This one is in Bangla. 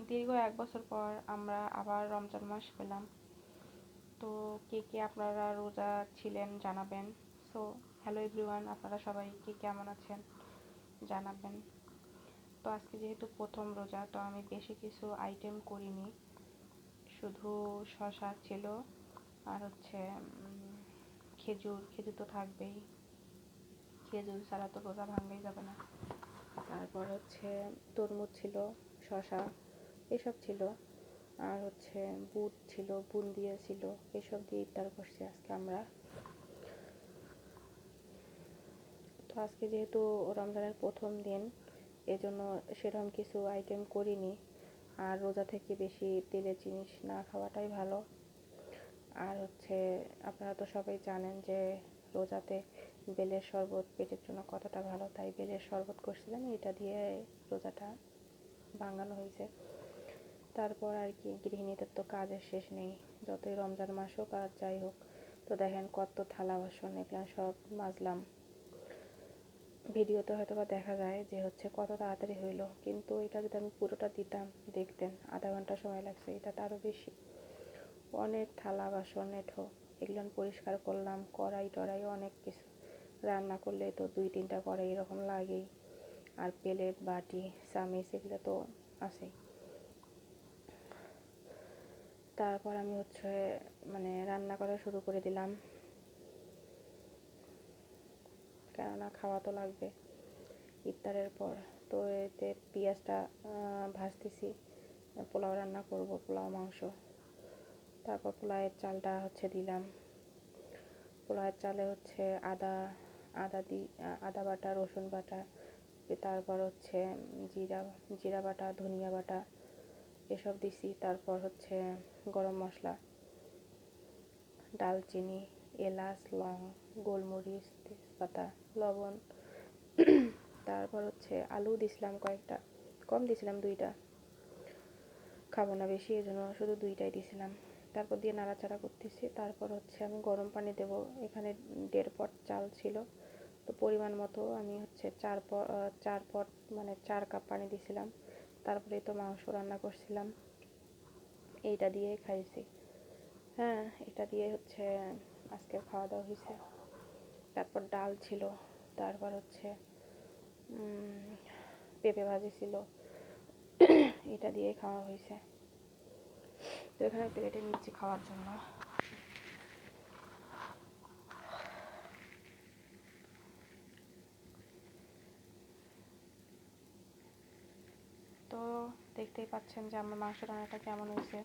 দীর্ঘ 1 বছর পর আমরা আবার রমজান মাস পেলাম। তো কে কে আপনারা রোজা ছিলেন জানাবেন। সো হ্যালো এভরিওয়ান, আপনারা সবাই কে কেমন আছেন জানাবেন। তো আজকে যেহেতু প্রথম রোজা, তো আমি বেশি কিছু আইটেম করিনি, শুধু শসা ছিল আর হচ্ছে খেজুর তো থাকবেই, খেজুর ছাড়া তো রোজা ভাঙাই যাবে না। তারপর হচ্ছে তরমুজ ছিল, শসা এসব ছিল, আর হচ্ছে বুট ছিল, বুন্দিয়া ছিল, এসব দিয়ে ইফতার করছি আজকে আমরা। তো আজকে যেহেতু রমজানের প্রথম দিন, এজন্য সেরকম কিছু আইটেম করিনি। আর রোজা থেকে বেশি তেলের জিনিস না খাওয়াটাই ভালো। আর হচ্ছে আপনারা তো সবাই জানেন যে রোজাতে বেলের শরবত পেটের জন্য কতটা ভালো, তাই বেলের শরবত করছিলাম, এটা দিয়ে রোজাটা ভাঙানো হয়েছে। তারপর আর কি, গৃহিণীদের তো কাজের শেষ নেই, যতই রমজান মাস হোক আর যাই হোক। তো দেখেন কত থালা বাসন এগুলো সব মাজলাম। ভিডিওতে হয়তো বা দেখা যায় যে হচ্ছে কত তাড়াতাড়ি হইলো, কিন্তু এটা যদি আমি পুরোটা দিতাম দেখতেন আধা ঘন্টা সময় লাগছে, এটা আরও বেশি। অনেক থালা বাসন এঁঠো এগুলো পরিষ্কার করলাম, কড়াই টড়াই অনেক কিছু। রান্না করলে তো 2-3টা কড়াই এরকম লাগেই, আর প্লেট বাটি চামিচ এগুলো তো আছেই। তারপর আমি হচ্ছে রান্না করা শুরু করে দিলাম, কেননা খাওয়া তো লাগবে ইফতারের পর। তো এতে পেঁয়াজটা ভাজতেছি, পোলাও রান্না করব, পোলাও মাংস। তারপর পোলাওয়ের চালটা হচ্ছে দিলাম, পোলাওয়ের চালে হচ্ছে আদা বাটা, রসুন বাটা, তারপর হচ্ছে জিরা বাটা, ধনিয়া বাটা এসব দিছি। তারপর হচ্ছে গরম মশলা, ডালচিনি, এলাচ, লং, গোলমরিচ, তেজপাতা, লবণ। তারপর হচ্ছে আলু দিছিলাম কয়েকটা, কম দিছিলাম 2টা, খাবো না বেশি, এই জন্য শুধু 2টাই দিছিলাম। তারপর দিয়ে নাড়াচাড়া করতেছি। তারপর হচ্ছে আমি গরম পানি দেব, এখানে 1.5 পট চাল ছিল, তো পরিমাণ মতো আমি হচ্ছে 4 কাপ পানি দিছিলাম। তারপরে তো মাংস রান্না করছিলাম, এইটা দিয়ে খাইছি। হ্যাঁ, এটা দিয়ে হচ্ছে আজকের খাওয়া দাওয়া হয়েছে। তারপর ডাল ছিল, তারপর হচ্ছে পেঁপে ভাজি ছিল, এটা দিয়ে খাওয়া হয়েছে। তো এখানে প্লেটে নিচ্ছি খাওয়ার জন্য। তো দেখতেই পাচ্ছেন যে আমার মাংস রান্নাটা কেমন হয়েছে।